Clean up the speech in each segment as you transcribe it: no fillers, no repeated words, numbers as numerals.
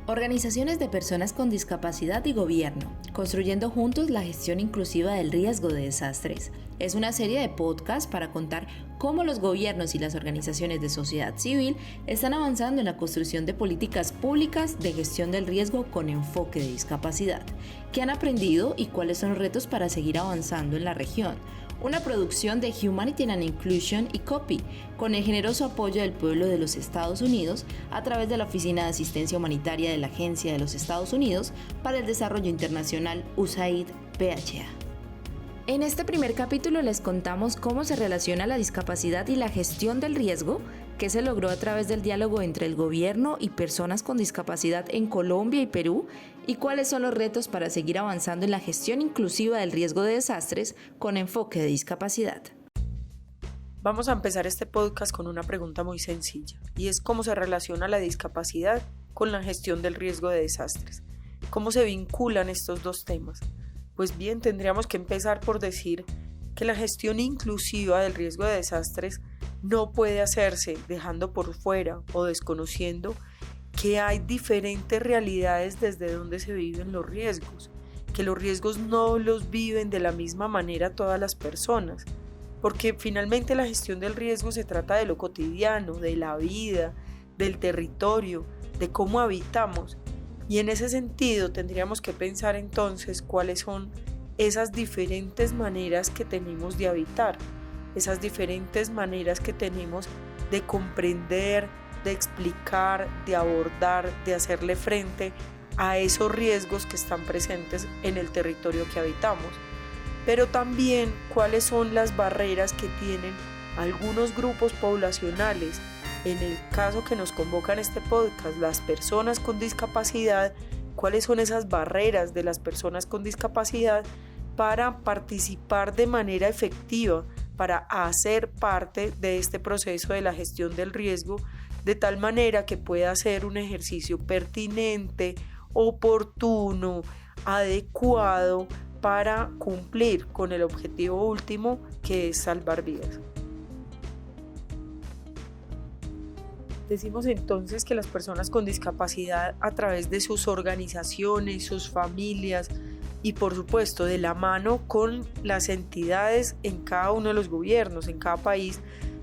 Organizaciones de personas con discapacidad y gobierno, construyendo juntos la gestión inclusiva del riesgo de desastres. Es una serie de podcasts para contar cómo los gobiernos y las organizaciones de sociedad civil están avanzando en la construcción de políticas públicas de gestión del riesgo con enfoque de discapacidad, qué han aprendido y cuáles son los retos para seguir avanzando en la región. Una producción de Humanity and Inclusion y COPI, con el generoso apoyo del pueblo de los Estados Unidos a través de la Oficina de Asistencia Humanitaria de la Agencia de los Estados Unidos para el Desarrollo Internacional USAID-PHA. En este primer capítulo les contamos cómo se relaciona la discapacidad y la gestión del riesgo, que se logró a través del diálogo entre el gobierno y personas con discapacidad en Colombia y Perú, y cuáles son los retos para seguir avanzando en la gestión inclusiva del riesgo de desastres con enfoque de discapacidad. Vamos a empezar este podcast con una pregunta muy sencilla, y es cómo se relaciona la discapacidad con la gestión del riesgo de desastres. ¿Cómo se vinculan estos dos temas? Pues bien, tendríamos que empezar por decir que la gestión inclusiva del riesgo de desastres no puede hacerse dejando por fuera o desconociendo que hay diferentes realidades desde donde se viven los riesgos, que los riesgos no los viven de la misma manera todas las personas, porque finalmente la gestión del riesgo se trata de lo cotidiano, de la vida, del territorio, de cómo habitamos. Y en ese sentido tendríamos que pensar entonces cuáles son esas diferentes maneras que tenemos de habitar, esas diferentes maneras que tenemos de comprender, de explicar, de abordar, de hacerle frente a esos riesgos que están presentes en el territorio que habitamos. Pero también cuáles son las barreras que tienen algunos grupos poblacionales. En el caso que nos convoca en este podcast, las personas con discapacidad, cuáles son esas barreras de las personas con discapacidad para participar de manera efectiva, para hacer parte de este proceso de la gestión del riesgo, de tal manera que pueda ser un ejercicio pertinente, oportuno, adecuado para cumplir con el objetivo último, que es salvar vidas. Decimos entonces que las personas con discapacidad, a través de sus organizaciones, sus familias y por supuesto de la mano con las entidades en cada uno de los gobiernos, en cada país,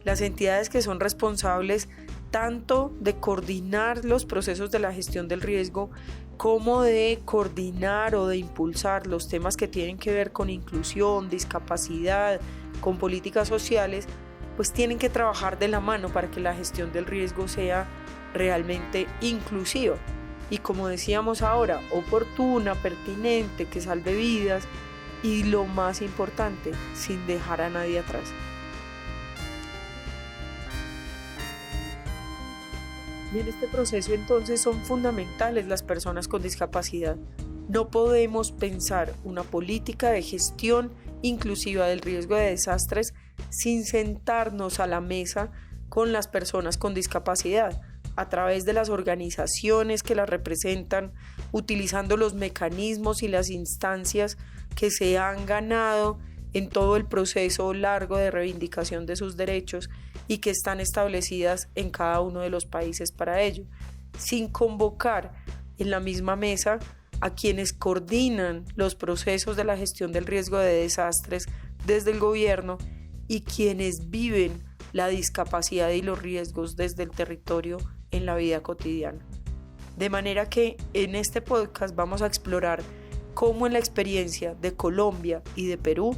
las entidades que son responsables tanto de coordinar los procesos de la gestión del riesgo como de coordinar o de impulsar los temas que tienen que ver con inclusión, discapacidad, con políticas sociales, pues tienen que trabajar de la mano para que la gestión del riesgo sea realmente inclusiva y, como decíamos ahora, oportuna, pertinente, que salve vidas y, lo más importante, sin dejar a nadie atrás. Y en este proceso entonces son fundamentales las personas con discapacidad. No podemos pensar una política de gestión inclusiva del riesgo de desastres sin sentarnos a la mesa con las personas con discapacidad, a través de las organizaciones que las representan, utilizando los mecanismos y las instancias que se han ganado en todo el proceso largo de reivindicación de sus derechos y que están establecidas en cada uno de los países para ello, sin convocar en la misma mesa a quienes coordinan los procesos de la gestión del riesgo de desastres desde el gobierno y quienes viven la discapacidad y los riesgos desde el territorio en la vida cotidiana. De manera que en este podcast vamos a explorar cómo en la experiencia de Colombia y de Perú,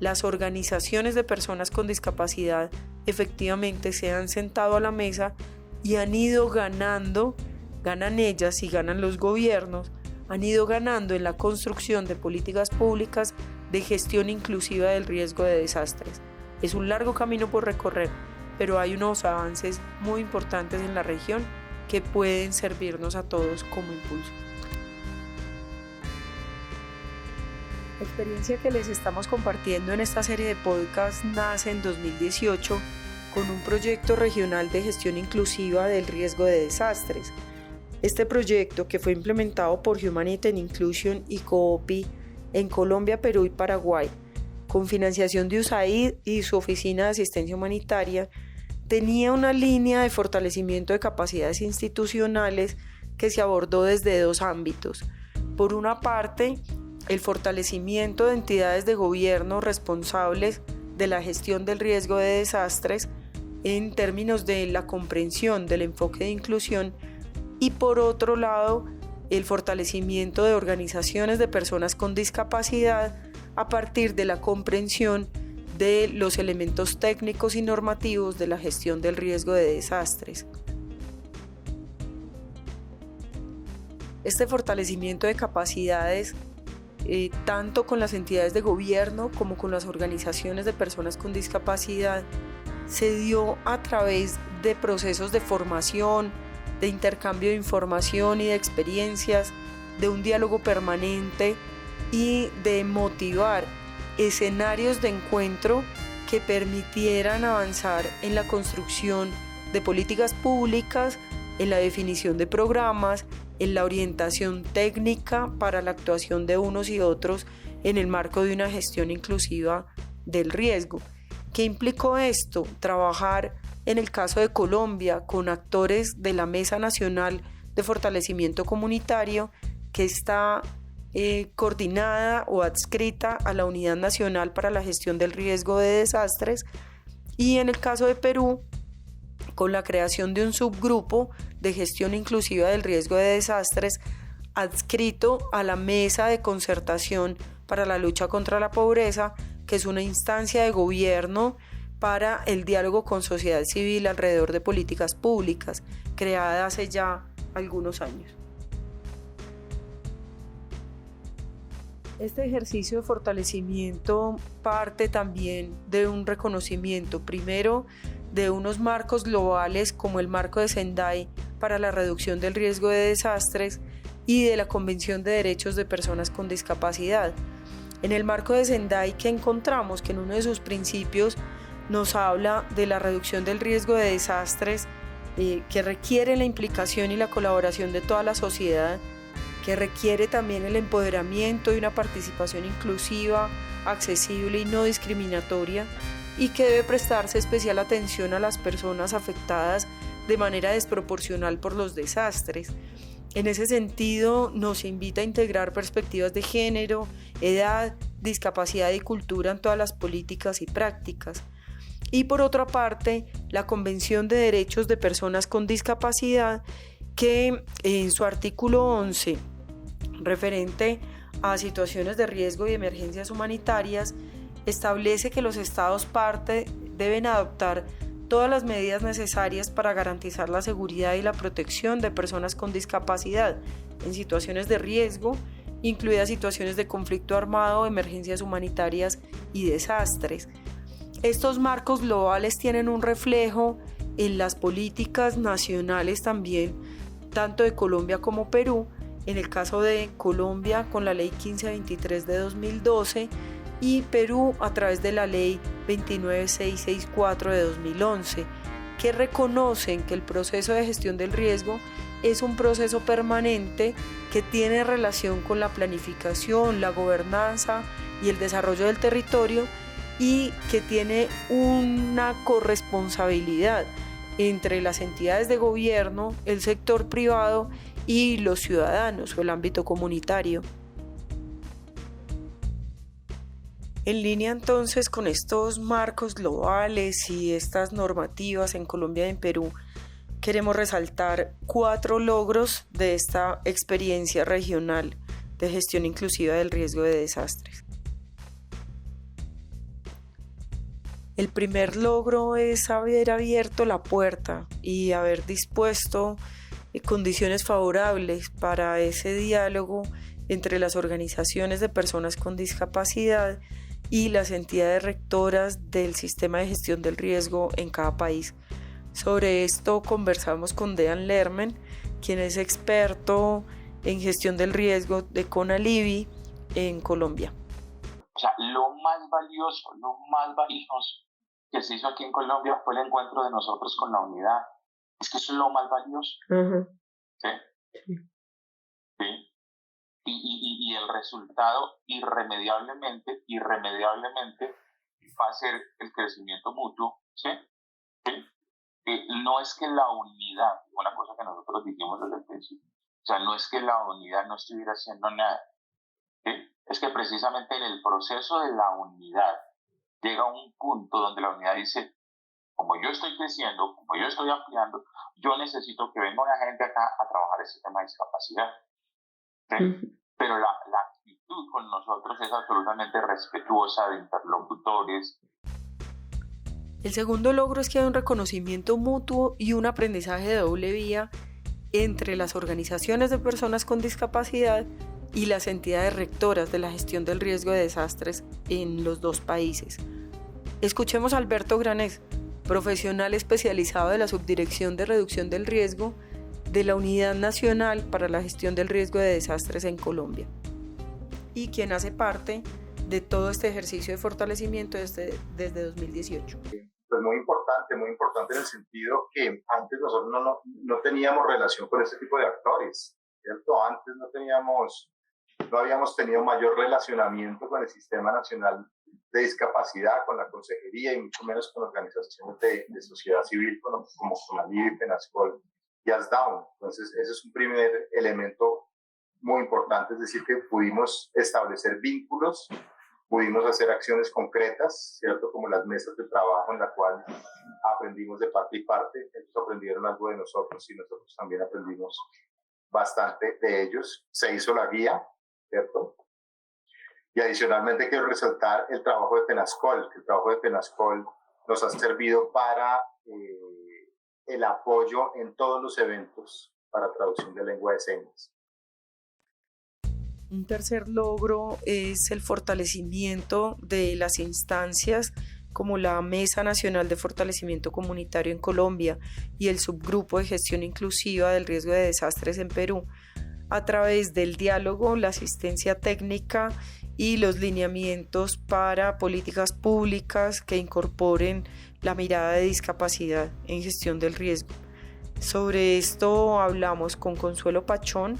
las organizaciones de personas con discapacidad efectivamente se han sentado a la mesa y han ido ganando, ganan ellas y ganan los gobiernos, han ido ganando en la construcción de políticas públicas de gestión inclusiva del riesgo de desastres. Es un largo camino por recorrer, pero hay unos avances muy importantes en la región que pueden servirnos a todos como impulso. La experiencia que les estamos compartiendo en esta serie de podcasts nace en 2018 con un proyecto regional de gestión inclusiva del riesgo de desastres. Este proyecto, que fue implementado por Humanity and Inclusion y COPI en Colombia, Perú y Paraguay, con financiación de USAID y su Oficina de Asistencia Humanitaria, tenía una línea de fortalecimiento de capacidades institucionales que se abordó desde dos ámbitos. Por una parte, el fortalecimiento de entidades de gobierno responsables de la gestión del riesgo de desastres en términos de la comprensión del enfoque de inclusión, y por otro lado, el fortalecimiento de organizaciones de personas con discapacidad a partir de la comprensión de los elementos técnicos y normativos de la gestión del riesgo de desastres. Este fortalecimiento de capacidades, tanto con las entidades de gobierno como con las organizaciones de personas con discapacidad, se dio a través de procesos de formación, de intercambio de información y de experiencias, de un diálogo permanente y de motivar escenarios de encuentro que permitieran avanzar en la construcción de políticas públicas, en la definición de programas, en la orientación técnica para la actuación de unos y otros en el marco de una gestión inclusiva del riesgo. ¿Qué implicó esto? Trabajar en el caso de Colombia con actores de la Mesa Nacional de Fortalecimiento Comunitario, que está coordinada o adscrita a la Unidad Nacional para la Gestión del Riesgo de Desastres, y en el caso de Perú, con la creación de un subgrupo de gestión inclusiva del riesgo de desastres adscrito a la Mesa de Concertación para la Lucha contra la Pobreza, que es una instancia de gobierno para el diálogo con sociedad civil alrededor de políticas públicas, creada hace ya algunos años. Este ejercicio de fortalecimiento parte también de un reconocimiento, primero, de unos marcos globales como el marco de Sendai para la reducción del riesgo de desastres y de la Convención de Derechos de Personas con Discapacidad. En el marco de Sendai, que encontramos que en uno de sus principios nos habla de la reducción del riesgo de desastres, que requiere la implicación y la colaboración de toda la sociedad, que requiere también el empoderamiento y una participación inclusiva, accesible y no discriminatoria, y que debe prestarse especial atención a las personas afectadas de manera desproporcional por los desastres. En ese sentido, nos invita a integrar perspectivas de género, edad, discapacidad y cultura en todas las políticas y prácticas. Y por otra parte, la Convención de Derechos de Personas con Discapacidad, que en su artículo 11, referente a situaciones de riesgo y emergencias humanitarias, establece que los Estados parte deben adoptar todas las medidas necesarias para garantizar la seguridad y la protección de personas con discapacidad en situaciones de riesgo, incluidas situaciones de conflicto armado, emergencias humanitarias y desastres. Estos marcos globales tienen un reflejo en las políticas nacionales también, tanto de Colombia como Perú. En el caso de Colombia, con la Ley 1523 de 2012, y Perú a través de la Ley 29664 de 2011, que reconocen que el proceso de gestión del riesgo es un proceso permanente que tiene relación con la planificación, la gobernanza y el desarrollo del territorio, y que tiene una corresponsabilidad entre las entidades de gobierno, el sector privado y los ciudadanos o el ámbito comunitario. En línea entonces con estos marcos globales y estas normativas en Colombia y en Perú, queremos resaltar 4 logros de esta experiencia regional de gestión inclusiva del riesgo de desastres. El primer logro es haber abierto la puerta y haber dispuesto condiciones favorables para ese diálogo entre las organizaciones de personas con discapacidad y las entidades rectoras del sistema de gestión del riesgo en cada país. Sobre esto conversamos con Dean Lerman, quien es experto en gestión del riesgo de CONALIVI en Colombia. O sea, lo más valioso que se hizo aquí en Colombia fue el encuentro de nosotros con la unidad. Es que eso es lo más valioso. Uh-huh. ¿Sí? Sí. ¿Sí? Y el resultado irremediablemente va a ser el crecimiento mutuo. ¿Sí? ¿Sí? No es que la unidad, una cosa que nosotros dijimos desde el principio, O sea, no es que la unidad no estuviera haciendo nada, ¿sí? Es que precisamente en el proceso de la unidad llega un punto donde la unidad dice, como yo estoy creciendo, como yo estoy ampliando, yo necesito que venga una gente acá a trabajar ese tema de discapacidad. ¿Sí? Pero la actitud con nosotros es absolutamente respetuosa de interlocutores. El segundo logro es que hay un reconocimiento mutuo y un aprendizaje de doble vía entre las organizaciones de personas con discapacidad y las entidades rectoras de la gestión del riesgo de desastres en los dos países. Escuchemos a Alberto Granés, profesional especializado de la Subdirección de Reducción del Riesgo de la Unidad Nacional para la Gestión del Riesgo de Desastres en Colombia, y quien hace parte de todo este ejercicio de fortalecimiento desde 2018. Pues muy importante en el sentido que antes nosotros no teníamos relación con este tipo de actores, ¿cierto? Antes no habíamos tenido mayor relacionamiento con el Sistema Nacional de Discapacidad, con la Consejería y mucho menos con organizaciones de sociedad civil como Conalib, Penascol y ASDAUN. Entonces, ese es un primer elemento muy importante, es decir, que pudimos establecer vínculos, pudimos hacer acciones concretas, ¿cierto? Como las mesas de trabajo en la cual aprendimos de parte y parte, ellos aprendieron algo de nosotros y nosotros también aprendimos bastante de ellos. Se hizo la guía, ¿cierto? Y adicionalmente quiero resaltar el trabajo de Penascol, que el trabajo de Penascol nos ha servido para el apoyo en todos los eventos para traducción de lengua de señas. Un tercer logro es el fortalecimiento de las instancias como la Mesa Nacional de Fortalecimiento Comunitario en Colombia y el Subgrupo de Gestión Inclusiva del Riesgo de Desastres en Perú, a través del diálogo, la asistencia técnica y los lineamientos para políticas públicas que incorporen la mirada de discapacidad en gestión del riesgo. Sobre esto hablamos con Consuelo Pachón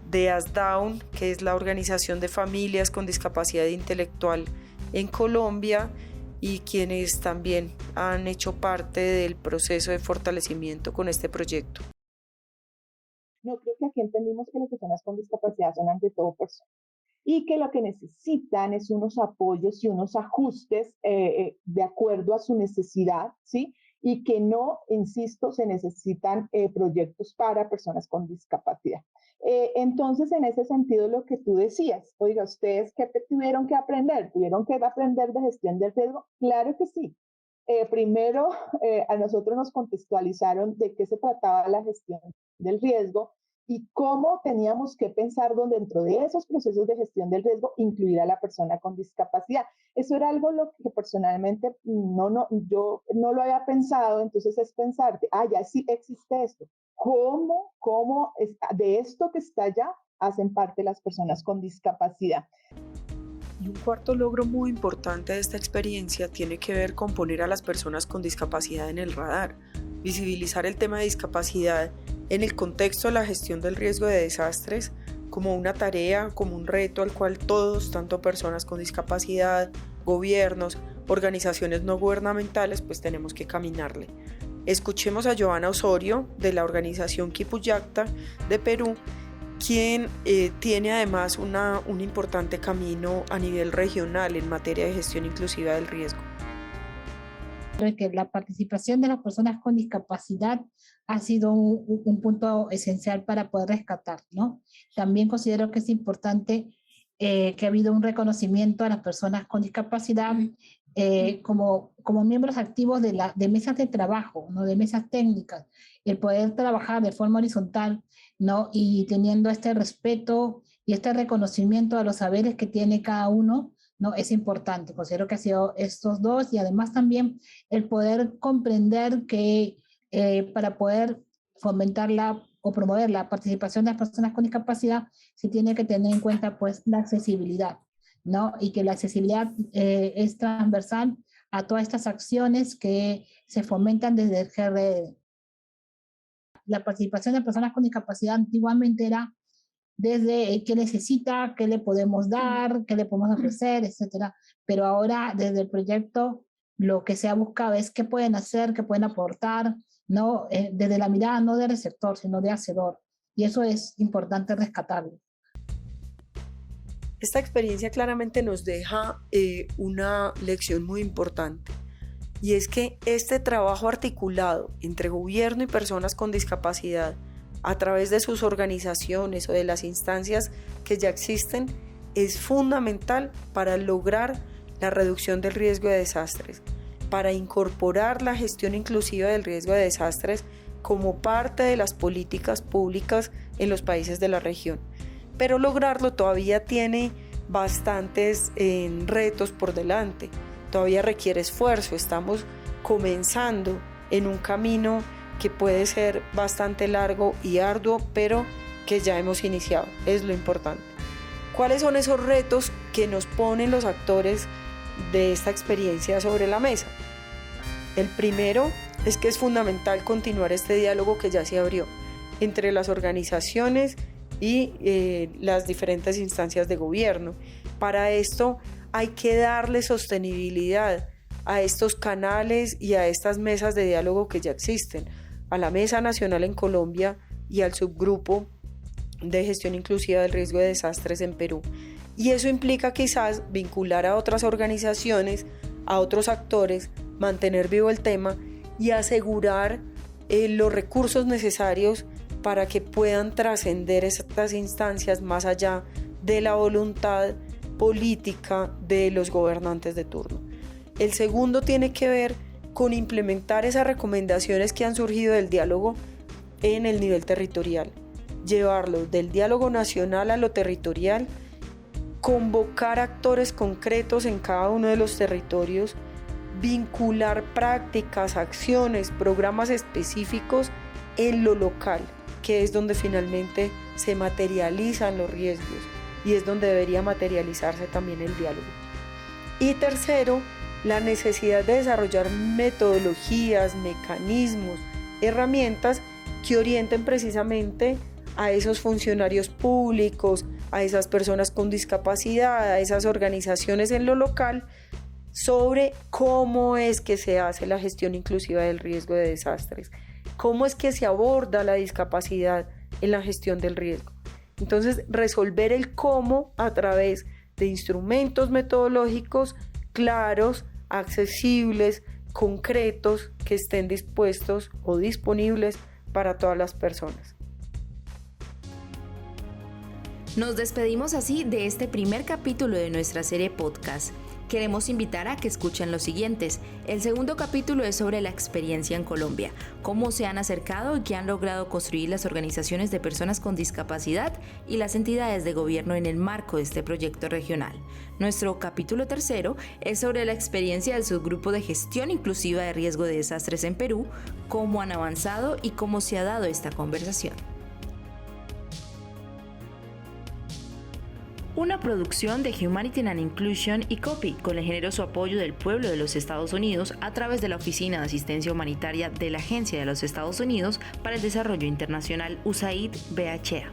de ASDAUN, que es la Organización de Familias con Discapacidad Intelectual en Colombia, y quienes también han hecho parte del proceso de fortalecimiento con este proyecto. No, creo que aquí entendimos que las personas con discapacidad son ante todo personas y que lo que necesitan es unos apoyos y unos ajustes de acuerdo a su necesidad, ¿sí? Y que no, insisto, se necesitan proyectos para personas con discapacidad. Entonces, en ese sentido, lo que tú decías, oiga, ¿ustedes qué tuvieron que aprender? ¿Tuvieron que aprender de gestión del riesgo? Claro que sí. Primero, a nosotros nos contextualizaron de qué se trataba la gestión del riesgo y cómo teníamos que pensar dentro de esos procesos de gestión del riesgo incluir a la persona con discapacidad. Eso era algo lo que personalmente yo no lo había pensado, entonces es pensar, ya sí existe esto. ¿Cómo de esto que está allá hacen parte las personas con discapacidad? Y un cuarto logro muy importante de esta experiencia tiene que ver con poner a las personas con discapacidad en el radar, visibilizar el tema de discapacidad en el contexto de la gestión del riesgo de desastres como una tarea, como un reto al cual todos, tanto personas con discapacidad, gobiernos, organizaciones no gubernamentales, pues tenemos que caminarle. Escuchemos a Joana Osorio de la organización Quipuyacta de Perú, quien tiene además un importante camino a nivel regional en materia de gestión inclusiva del riesgo. Que la participación de las personas con discapacidad ha sido un punto esencial para poder rescatar, ¿no? También considero que es importante que ha habido un reconocimiento a las personas con discapacidad como miembros activos de mesas de trabajo, ¿no? De mesas técnicas, el poder trabajar de forma horizontal, ¿no? Y teniendo este respeto y este reconocimiento a los saberes que tiene cada uno, ¿no? Es importante. Considero que ha sido estos dos, y además también el poder comprender que para poder fomentar o promover la participación de las personas con discapacidad se tiene que tener en cuenta pues la accesibilidad, ¿no? Y que la accesibilidad es transversal a todas estas acciones que se fomentan desde el GRD. La participación de personas con discapacidad antiguamente era desde qué necesita, qué le podemos dar, qué le podemos ofrecer, etcétera. Pero ahora desde el proyecto lo que se ha buscado es qué pueden hacer, qué pueden aportar, ¿no? Desde la mirada no de receptor, sino de hacedor. Y eso es importante rescatarlo. Esta experiencia claramente nos deja una lección muy importante, y es que este trabajo articulado entre gobierno y personas con discapacidad a través de sus organizaciones o de las instancias que ya existen es fundamental para lograr la reducción del riesgo de desastres, para incorporar la gestión inclusiva del riesgo de desastres como parte de las políticas públicas en los países de la región. Pero lograrlo todavía tiene bastantes retos por delante, todavía requiere esfuerzo, estamos comenzando en un camino que puede ser bastante largo y arduo, pero que ya hemos iniciado, es lo importante. ¿Cuáles son esos retos que nos ponen los actores de esta experiencia sobre la mesa? El primero es que es fundamental continuar este diálogo que ya se abrió entre las organizaciones y las diferentes instancias de gobierno. Para esto hay que darle sostenibilidad a estos canales y a estas mesas de diálogo que ya existen, a la Mesa Nacional en Colombia y al subgrupo de gestión inclusiva del riesgo de desastres en Perú. Y eso implica quizás vincular a otras organizaciones, a otros actores, mantener vivo el tema y asegurar los recursos necesarios para que puedan trascender estas instancias más allá de la voluntad política de los gobernantes de turno. El segundo tiene que ver con implementar esas recomendaciones que han surgido del diálogo en el nivel territorial, llevarlo del diálogo nacional a lo territorial, convocar actores concretos en cada uno de los territorios, vincular prácticas, acciones, programas específicos en lo local, que es donde finalmente se materializan los riesgos y es donde debería materializarse también el diálogo. Y tercero, la necesidad de desarrollar metodologías, mecanismos, herramientas que orienten precisamente a esos funcionarios públicos, a esas personas con discapacidad, a esas organizaciones en lo local, sobre cómo es que se hace la gestión inclusiva del riesgo de desastres, cómo es que se aborda la discapacidad en la gestión del riesgo. Entonces, resolver el cómo a través de instrumentos metodológicos claros, accesibles, concretos, que estén dispuestos o disponibles para todas las personas. Nos despedimos así de este primer capítulo de nuestra serie podcast. Queremos invitar a que escuchen los siguientes. El segundo capítulo es sobre la experiencia en Colombia, cómo se han acercado y qué han logrado construir las organizaciones de personas con discapacidad y las entidades de gobierno en el marco de este proyecto regional. Nuestro capítulo tercero es sobre la experiencia del subgrupo de gestión inclusiva de riesgo de desastres en Perú, cómo han avanzado y cómo se ha dado esta conversación. Una producción de Humanity and Inclusion y COPI, con el generoso apoyo del pueblo de los Estados Unidos a través de la Oficina de Asistencia Humanitaria de la Agencia de los Estados Unidos para el Desarrollo Internacional USAID BHA.